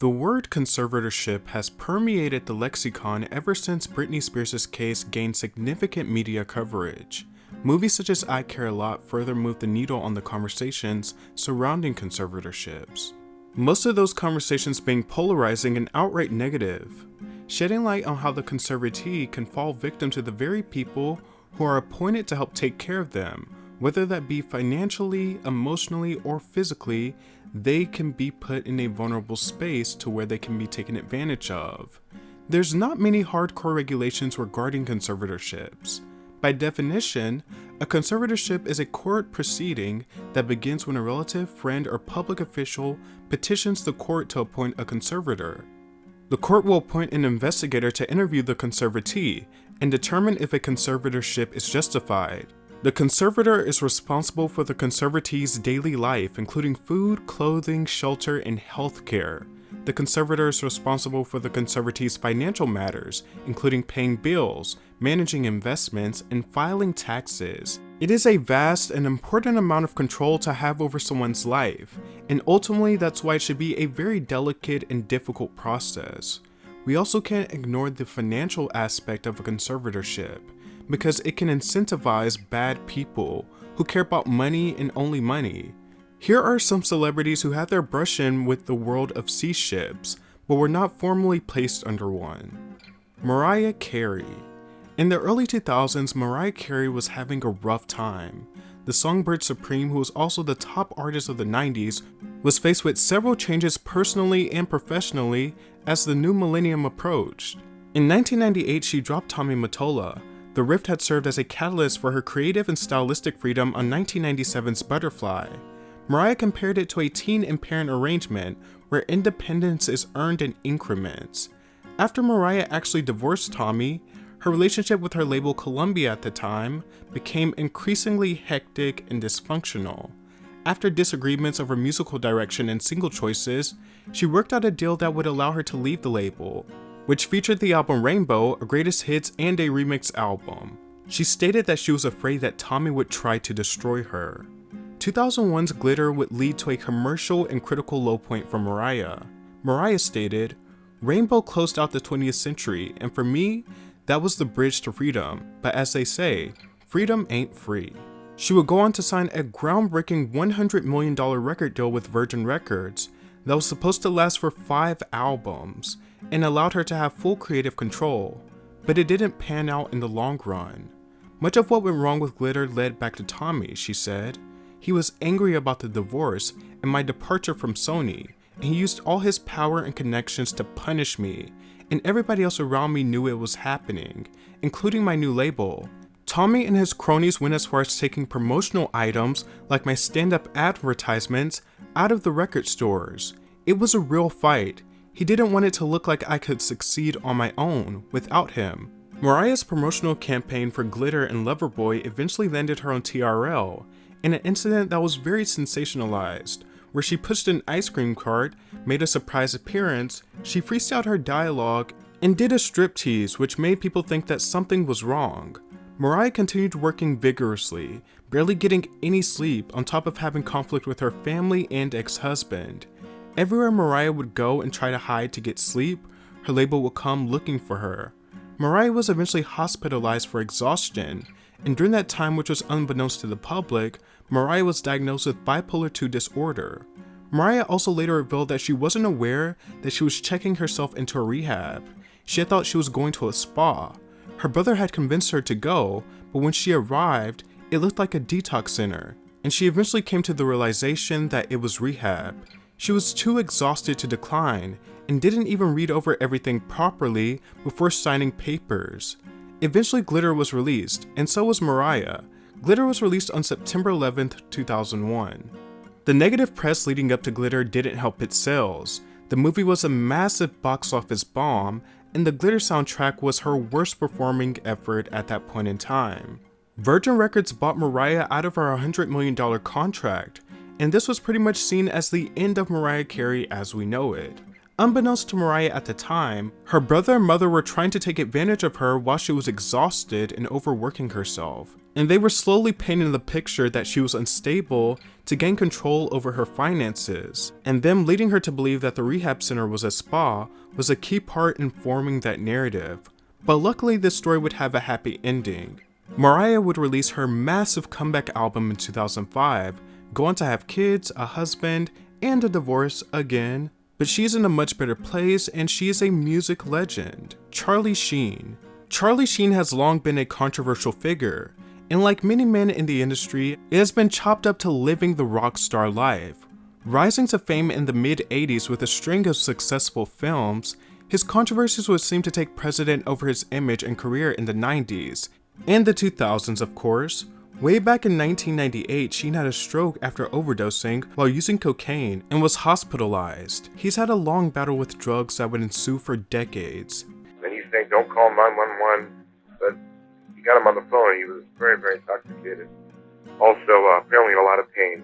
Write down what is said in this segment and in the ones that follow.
The word conservatorship has permeated the lexicon ever since Britney Spears' case gained significant media coverage. Movies such as I Care a Lot further moved the needle on the conversations surrounding conservatorships. Most of those conversations being polarizing and outright negative, shedding light on how the conservatee can fall victim to the very people who are appointed to help take care of them, whether that be financially, emotionally, or physically. They can be put in a vulnerable space to where they can be taken advantage of. There's not many hardcore regulations regarding conservatorships. By definition, a conservatorship is a court proceeding that begins when a relative, friend, or public official petitions the court to appoint a conservator. The court will appoint an investigator to interview the conservatee and determine if a conservatorship is justified. The conservator is responsible for the conservatee's daily life, including food, clothing, shelter, and health care. The conservator is responsible for the conservatee's financial matters, including paying bills, managing investments, and filing taxes. It is a vast and important amount of control to have over someone's life, and ultimately that's why it should be a very delicate and difficult process. We also can't ignore the financial aspect of a conservatorship, because it can incentivize bad people who care about money and only money. Here are some celebrities who had their brush in with the world of C-ships, but were not formally placed under one. Mariah Carey. In the early 2000s, Mariah Carey was having a rough time. The songbird supreme, who was also the top artist of the 90s, was faced with several changes personally and professionally as the new millennium approached. In 1998, she dropped Tommy Mottola. The rift had served as a catalyst for her creative and stylistic freedom on 1997's Butterfly. Mariah compared it to a teen and parent arrangement where independence is earned in increments. After Mariah actually divorced Tommy, her relationship with her label Columbia at the time became increasingly hectic and dysfunctional. After disagreements over musical direction and single choices, she worked out a deal that would allow her to leave the label, which featured the album Rainbow, a greatest hits, and a remix album. She stated that she was afraid that Tommy would try to destroy her. 2001's Glitter would lead to a commercial and critical low point for Mariah. Mariah stated, "Rainbow closed out the 20th century, and for me, that was the bridge to freedom, but as they say, freedom ain't free." She would go on to sign a groundbreaking $100 million record deal with Virgin Records that was supposed to last for 5 albums, and allowed her to have full creative control, but it didn't pan out in the long run. Much of what went wrong with Glitter led back to Tommy, she said. He was angry about the divorce and my departure from Sony, and he used all his power and connections to punish me, and everybody else around me knew it was happening, including my new label. Tommy and his cronies went as far as taking promotional items like my stand-up advertisements out of the record stores. It was a real fight. He didn't want it to look like I could succeed on my own without him. Mariah's promotional campaign for Glitter and Loverboy eventually landed her on TRL, in an incident that was very sensationalized, where she pushed an ice cream cart, made a surprise appearance, she freestyled her dialogue, and did a striptease which made people think that something was wrong. Mariah continued working vigorously, barely getting any sleep on top of having conflict with her family and ex-husband. Everywhere Mariah would go and try to hide to get sleep, her label would come looking for her. Mariah was eventually hospitalized for exhaustion, and during that time, which was unbeknownst to the public, Mariah was diagnosed with bipolar II disorder. Mariah also later revealed that she wasn't aware that she was checking herself into a rehab. She had thought she was going to a spa. Her brother had convinced her to go, but when she arrived, it looked like a detox center, and she eventually came to the realization that it was rehab. She was too exhausted to decline, and didn't even read over everything properly before signing papers. Eventually Glitter was released, and so was Mariah. Glitter was released on September 11th, 2001. The negative press leading up to Glitter didn't help its sales. The movie was a massive box office bomb, and the Glitter soundtrack was her worst performing effort at that point in time. Virgin Records bought Mariah out of her $100 million contract, and this was pretty much seen as the end of Mariah Carey as we know it. Unbeknownst to Mariah at the time, her brother and mother were trying to take advantage of her while she was exhausted and overworking herself. and they were slowly painting the picture that she was unstable to gain control over her finances, and them leading her to believe that the rehab center was a spa was a key part in forming that narrative. But luckily this story would have a happy ending. Mariah would release her massive comeback album in 2005, go on to have kids, a husband, and a divorce again, but she's in a much better place and she is a music legend. Sheen. Charlie Sheen has long been a controversial figure, and like many men in the industry, it has been chopped up to living the rock star life. Rising to fame in the mid-80s with a string of successful films, his controversies would seem to take precedent over his image and career in the 90s, and the 2000s of course. Way back in 1998, Sheen had a stroke after overdosing while using cocaine and was hospitalized. He's had a long battle with drugs that would ensue for decades. And he's saying, don't call 911, but he got him on the phone and he was very, very intoxicated. Also, apparently in a lot of pain.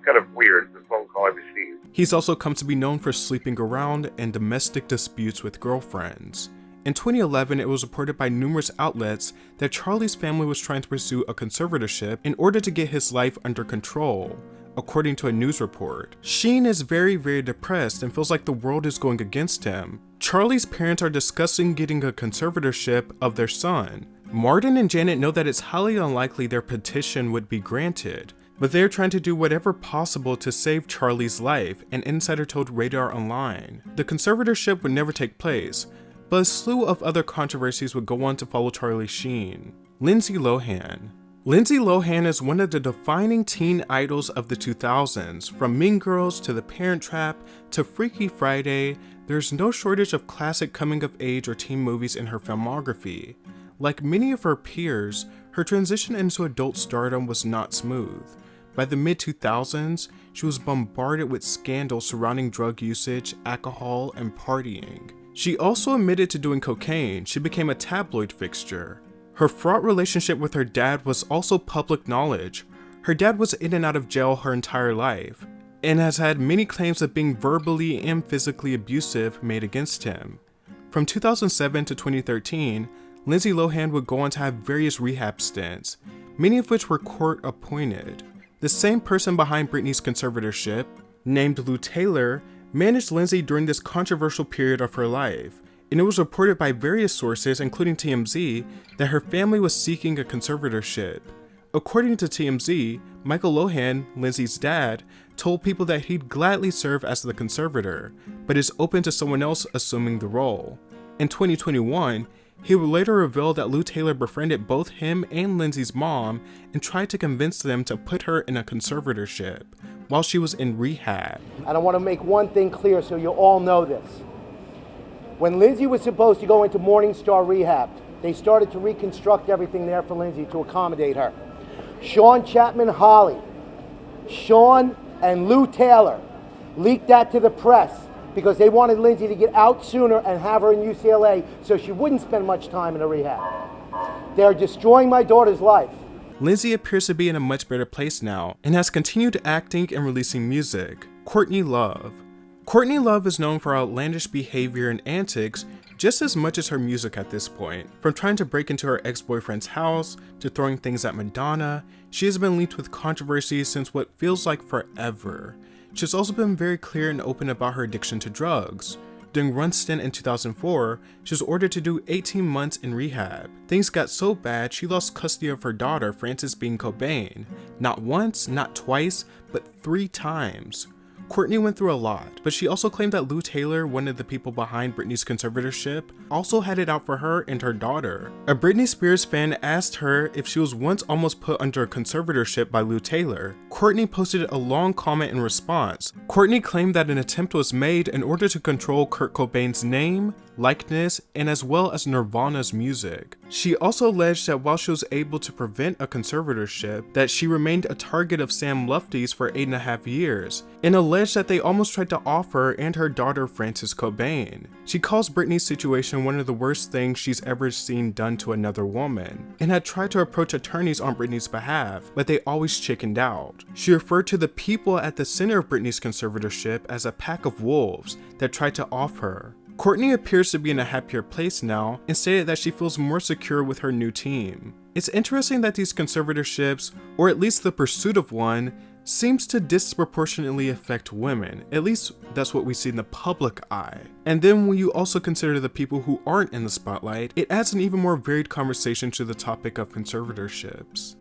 Kind of weird, the phone call I received. He's also come to be known for sleeping around and domestic disputes with girlfriends. In 2011, it was reported by numerous outlets that Charlie's family was trying to pursue a conservatorship in order to get his life under control, according to a news report. Sheen is very, very depressed and feels like the world is going against him. Charlie's parents are discussing getting a conservatorship of their son. Martin and Janet know that it's highly unlikely their petition would be granted, but they're trying to do whatever possible to save Charlie's life, an insider told Radar Online. The conservatorship would never take place, but a slew of other controversies would go on to follow Charlie Sheen. Lindsay Lohan. Lindsay Lohan is one of the defining teen idols of the 2000s. From Mean Girls to The Parent Trap to Freaky Friday, there's no shortage of classic coming-of-age or teen movies in her filmography. Like many of her peers, her transition into adult stardom was not smooth. By the mid-2000s, she was bombarded with scandals surrounding drug usage, alcohol, and partying. She also admitted to doing cocaine. She became a tabloid fixture. Her fraught relationship with her dad was also public knowledge. Her dad was in and out of jail her entire life, and has had many claims of being verbally and physically abusive made against him. From 2007 to 2013, Lindsay Lohan would go on to have various rehab stints, many of which were court-appointed. The same person behind Britney's conservatorship, named Lou Taylor, managed Lindsay during this controversial period of her life, and it was reported by various sources, including TMZ, that her family was seeking a conservatorship. According to TMZ, Michael Lohan, Lindsay's dad, told people that he'd gladly serve as the conservator, but is open to someone else assuming the role. In 2021, he would later reveal that Lou Taylor befriended both him and Lindsay's mom and tried to convince them to put her in a conservatorship while she was in rehab. And I want to make one thing clear so you all know this. When Lindsay was supposed to go into Morningstar Rehab, they started to reconstruct everything there for Lindsay to accommodate her. Sean Chapman Holly, Sean and Lou Taylor leaked that to the press because they wanted Lindsay to get out sooner and have her in UCLA so she wouldn't spend much time in a rehab. They're destroying my daughter's life. Lindsay appears to be in a much better place now and has continued acting and releasing music. Courtney Love. Courtney Love is known for outlandish behavior and antics just as much as her music at this point. From trying to break into her ex-boyfriend's house to throwing things at Madonna, she has been linked with controversy since what feels like forever. She's also been very clear and open about her addiction to drugs. During one stint in 2004, she was ordered to do 18 months in rehab. Things got so bad, she lost custody of her daughter, Frances Bean Cobain. Not once, not twice, but 3 times. Courtney went through a lot, but she also claimed that Lou Taylor, one of the people behind Britney's conservatorship, also had it out for her and her daughter. A Britney Spears fan asked her if she was once almost put under a conservatorship by Lou Taylor. Courtney posted a long comment in response. Courtney claimed that an attempt was made in order to control Kurt Cobain's name, likeness, and as well as Nirvana's music. She also alleged that while she was able to prevent a conservatorship, that she remained a target of Sam Lufty's for 8.5 years, and alleged that they almost tried to off her and her daughter Frances Cobain. She calls Britney's situation one of the worst things she's ever seen done to another woman, and had tried to approach attorneys on Britney's behalf, but they always chickened out. She referred to the people at the center of Britney's conservatorship as a pack of wolves that tried to off her. Courtney appears to be in a happier place now and stated that she feels more secure with her new team. It's interesting that these conservatorships, or at least the pursuit of one, seems to disproportionately affect women. At least that's what we see in the public eye. And then when you also consider the people who aren't in the spotlight, it adds an even more varied conversation to the topic of conservatorships.